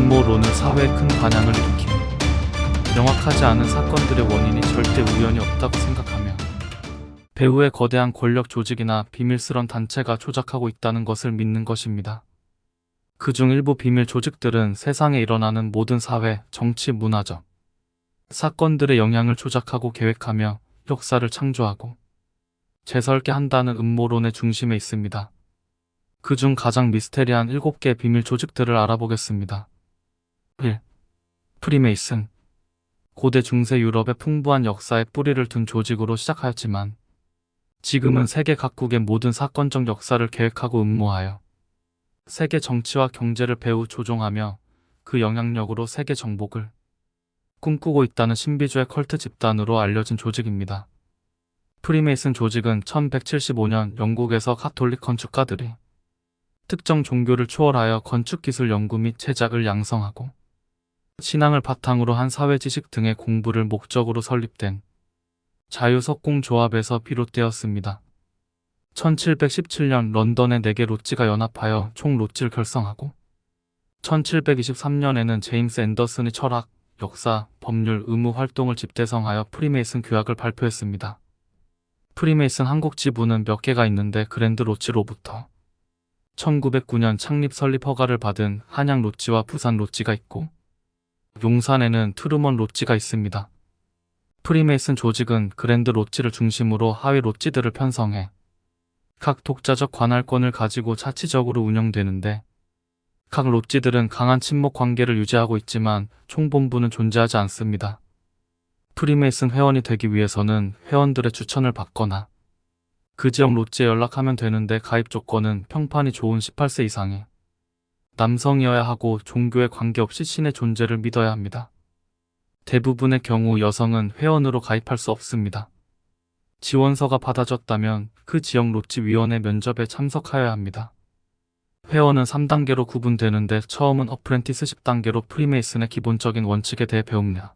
음모론은 사회에 큰 반향을 일으킵니다. 명확하지 않은 사건들의 원인이 절대 우연이 없다고 생각하며 배후에 거대한 권력 조직이나 비밀스런 단체가 조작하고 있다는 것을 믿는 것입니다. 그중 일부 비밀 조직들은 세상에 일어나는 모든 사회, 정치, 문화적 사건들의 영향을 조작하고 계획하며 역사를 창조하고 재설계 한다는 음모론의 중심에 있습니다. 그중 가장 미스테리한 7개의 비밀 조직들을 알아보겠습니다. 1. 프리메이슨. 고대 중세 유럽의 풍부한 역사에 뿌리를 둔 조직으로 시작하였지만 지금은 세계 각국의 모든 사건적 역사를 계획하고 음모하여 세계 정치와 경제를 배후 조종하며 그 영향력으로 세계 정복을 꿈꾸고 있다는 신비주의 컬트 집단으로 알려진 조직입니다. 프리메이슨 조직은 1175년 영국에서 가톨릭 건축가들이 특정 종교를 초월하여 건축기술 연구 및 제작을 양성하고 신앙을 바탕으로 한 사회 지식 등의 공부를 목적으로 설립된 자유석공조합에서 비롯되었습니다. 1717년 런던의 4개 로지가 연합하여 총 로지를 결성하고 1723년에는 제임스 앤더슨이 철학, 역사, 법률, 의무 활동을 집대성하여 프리메이슨 규약을 발표했습니다. 프리메이슨 한국 지부는 몇 개가 있는데 그랜드 로지로부터 1909년 창립 설립 허가를 받은 한양 로지와 부산 로지가 있고 용산에는 트루먼 로지가 있습니다. 프리메이슨 조직은 그랜드 로지를 중심으로 하위 로지들을 편성해 각 독자적 관할권을 가지고 자치적으로 운영되는데 각 로지들은 강한 친목 관계를 유지하고 있지만 총본부는 존재하지 않습니다. 프리메이슨 회원이 되기 위해서는 회원들의 추천을 받거나 그 지역 로지에 연락하면 되는데 가입 조건은 평판이 좋은 18세 이상의 남성이어야 하고 종교에 관계없이 신의 존재를 믿어야 합니다. 대부분의 경우 여성은 회원으로 가입할 수 없습니다. 지원서가 받아졌다면 그 지역 로지 위원회 면접에 참석하여야 합니다. 회원은 3단계로 구분되는데 처음은 어프렌티스십 단계로 프리메이슨의 기본적인 원칙에 대해 배웁니다.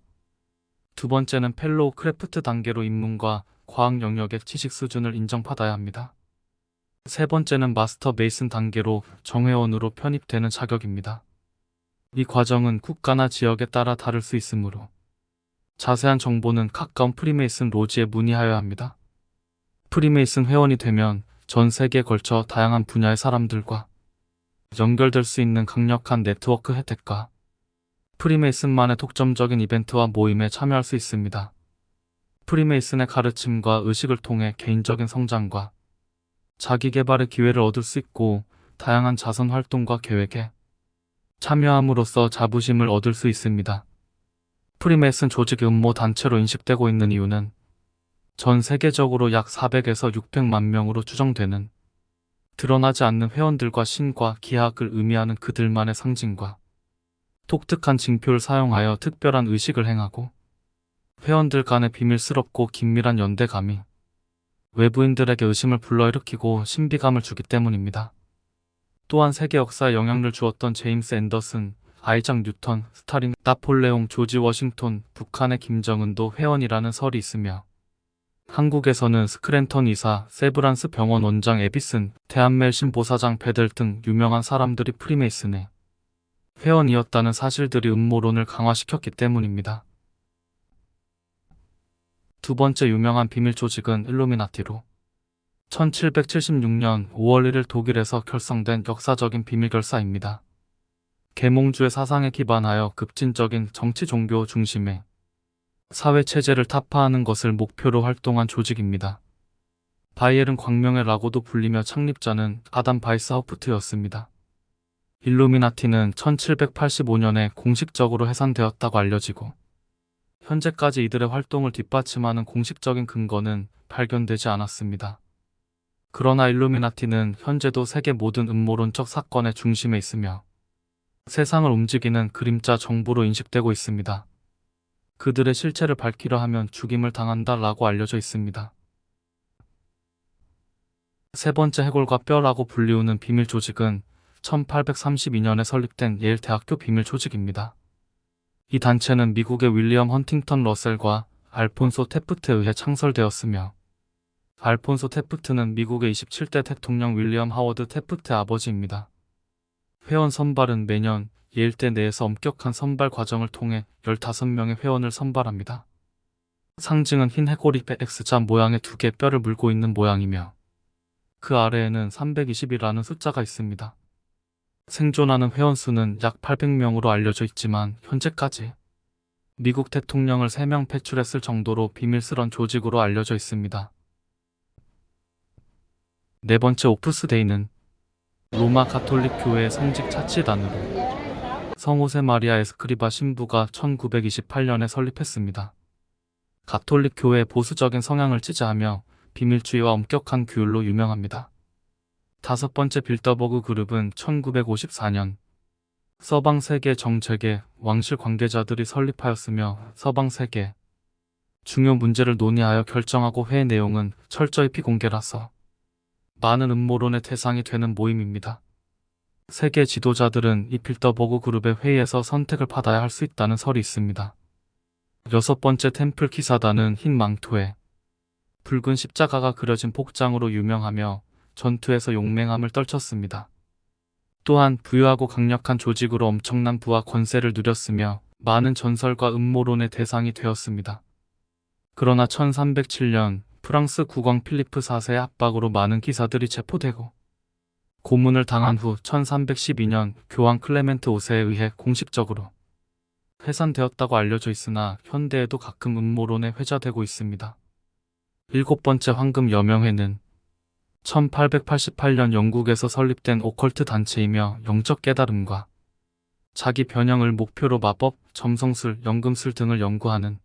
두 번째는 펠로우 크래프트 단계로 입문과 과학 영역의 지식 수준을 인정받아야 합니다. 세 번째는 마스터 메이슨 단계로 정회원으로 편입되는 자격입니다. 이 과정은 국가나 지역에 따라 다를 수 있으므로 자세한 정보는 가까운 프리메이슨 로지에 문의하여야 합니다. 프리메이슨 회원이 되면 전 세계에 걸쳐 다양한 분야의 사람들과 연결될 수 있는 강력한 네트워크 혜택과 프리메이슨만의 독점적인 이벤트와 모임에 참여할 수 있습니다. 프리메이슨의 가르침과 의식을 통해 개인적인 성장과 자기 개발의 기회를 얻을 수 있고 다양한 자선 활동과 계획에 참여함으로써 자부심을 얻을 수 있습니다. 프리메이슨 조직이 음모 단체로 인식되고 있는 이유는 전 세계적으로 약 400에서 600만 명으로 추정되는 드러나지 않는 회원들과 신과 기하학을 의미하는 그들만의 상징과 독특한 징표를 사용하여 특별한 의식을 행하고 회원들 간의 비밀스럽고 긴밀한 연대감이 외부인들에게 의심을 불러일으키고 신비감을 주기 때문입니다. 또한 세계 역사에 영향을 주었던 제임스 앤더슨, 아이작 뉴턴, 스탈린, 나폴레옹, 조지 워싱턴, 북한의 김정은도 회원이라는 설이 있으며 한국에서는 스크랜턴 의사, 세브란스 병원 원장 에비슨, 대한멜 신보사장 베델 등 유명한 사람들이 프리메이슨의 회원이었다는 사실들이 음모론을 강화시켰기 때문입니다. 두 번째 유명한 비밀 조직은 일루미나티로 1776년 5월 1일 독일에서 결성된 역사적인 비밀결사입니다. 계몽주의 사상에 기반하여 급진적인 정치 종교 중심의 사회체제를 타파하는 것을 목표로 활동한 조직입니다. 바이에른 광명회라고도 불리며 창립자는 아담 바이스하우프트였습니다. 일루미나티는 1785년에 공식적으로 해산되었다고 알려지고 현재까지 이들의 활동을 뒷받침하는 공식적인 근거는 발견되지 않았습니다. 그러나 일루미나티는 현재도 세계 모든 음모론적 사건의 중심에 있으며 세상을 움직이는 그림자 정부로 인식되고 있습니다. 그들의 실체를 밝히려 하면 죽임을 당한다라고 알려져 있습니다. 세 번째 해골과 뼈라고 불리우는 비밀 조직은 1832년에 설립된 예일 대학교 비밀 조직입니다. 이 단체는 미국의 윌리엄 헌팅턴 러셀과 알폰소 테프트에 의해 창설되었으며 알폰소 테프트는 미국의 27대 대통령 윌리엄 하워드 테프트의 아버지입니다. 회원 선발은 매년 예일대 내에서 엄격한 선발 과정을 통해 15명의 회원을 선발합니다. 상징은 흰 해골잎에 X자 모양의 2개 뼈를 물고 있는 모양이며 그 아래에는 320이라는 숫자가 있습니다. 생존하는 회원 수는 약 800명으로 알려져 있지만 현재까지 미국 대통령을 3명 배출했을 정도로 비밀스런 조직으로 알려져 있습니다. 네 번째 오프스데이는 로마 가톨릭 교회의 성직 차치단으로 성호세 마리아 에스크리바 신부가 1928년에 설립했습니다. 가톨릭 교회의 보수적인 성향을 지지하며 비밀주의와 엄격한 규율로 유명합니다. 다섯 번째 빌더버그 그룹은 1954년 서방 세계 정책의 왕실 관계자들이 설립하였으며 서방 세계 중요 문제를 논의하여 결정하고 회의 내용은 철저히 비공개라서 많은 음모론의 대상이 되는 모임입니다. 세계 지도자들은 이 빌더버그 그룹의 회의에서 선택을 받아야 할 수 있다는 설이 있습니다. 여섯 번째 템플 기사단은 흰 망토에 붉은 십자가가 그려진 복장으로 유명하며 전투에서 용맹함을 떨쳤습니다. 또한 부유하고 강력한 조직으로 엄청난 부와 권세를 누렸으며 많은 전설과 음모론의 대상이 되었습니다. 그러나 1307년 프랑스 국왕 필리프 4세의 압박으로 많은 기사들이 체포되고 고문을 당한 후 1312년 교황 클레멘트 5세에 의해 공식적으로 해산되었다고 알려져 있으나 현대에도 가끔 음모론에 회자되고 있습니다. 일곱 번째 황금 여명회는 1888년 영국에서 설립된 오컬트 단체이며 영적 깨달음과 자기 변형을 목표로 마법, 점성술, 연금술 등을 연구하는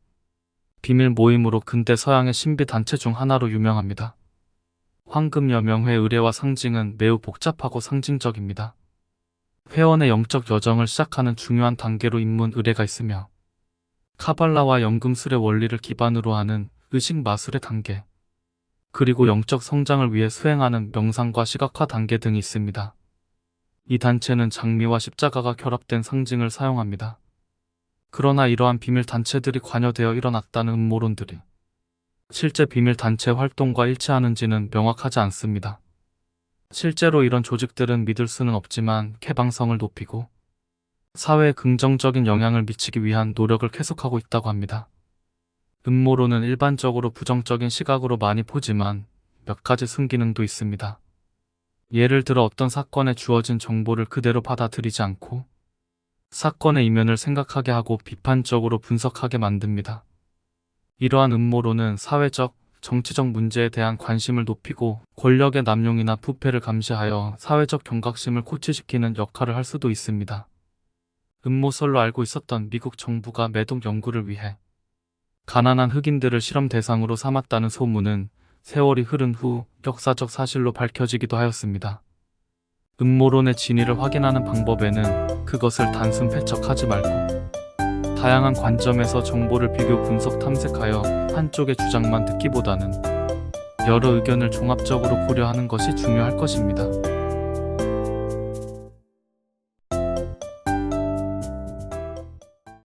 비밀 모임으로 근대 서양의 신비 단체 중 하나로 유명합니다. 황금 여명회 의례와 상징은 매우 복잡하고 상징적입니다. 회원의 영적 여정을 시작하는 중요한 단계로 입문 의례가 있으며 카발라와 연금술의 원리를 기반으로 하는 의식 마술의 단계, 그리고 영적 성장을 위해 수행하는 명상과 시각화 단계 등이 있습니다. 이 단체는 장미와 십자가가 결합된 상징을 사용합니다. 그러나 이러한 비밀 단체들이 관여되어 일어났다는 음모론들이 실제 비밀 단체 활동과 일치하는지는 명확하지 않습니다. 실제로 이런 조직들은 믿을 수는 없지만 개방성을 높이고 사회에 긍정적인 영향을 미치기 위한 노력을 계속하고 있다고 합니다. 음모론은 일반적으로 부정적인 시각으로 많이 보지만 몇 가지 순기능도 있습니다. 예를 들어 어떤 사건에 주어진 정보를 그대로 받아들이지 않고 사건의 이면을 생각하게 하고 비판적으로 분석하게 만듭니다. 이러한 음모론은 사회적, 정치적 문제에 대한 관심을 높이고 권력의 남용이나 부패를 감시하여 사회적 경각심을 고취시키는 역할을 할 수도 있습니다. 음모설로 알고 있었던 미국 정부가 매독 연구를 위해 가난한 흑인들을 실험 대상으로 삼았다는 소문은 세월이 흐른 후 역사적 사실로 밝혀지기도 하였습니다. 음모론의 진위를 확인하는 방법에는 그것을 단순 배척하지 말고 다양한 관점에서 정보를 비교 분석 탐색하여 한쪽의 주장만 듣기보다는 여러 의견을 종합적으로 고려하는 것이 중요할 것입니다.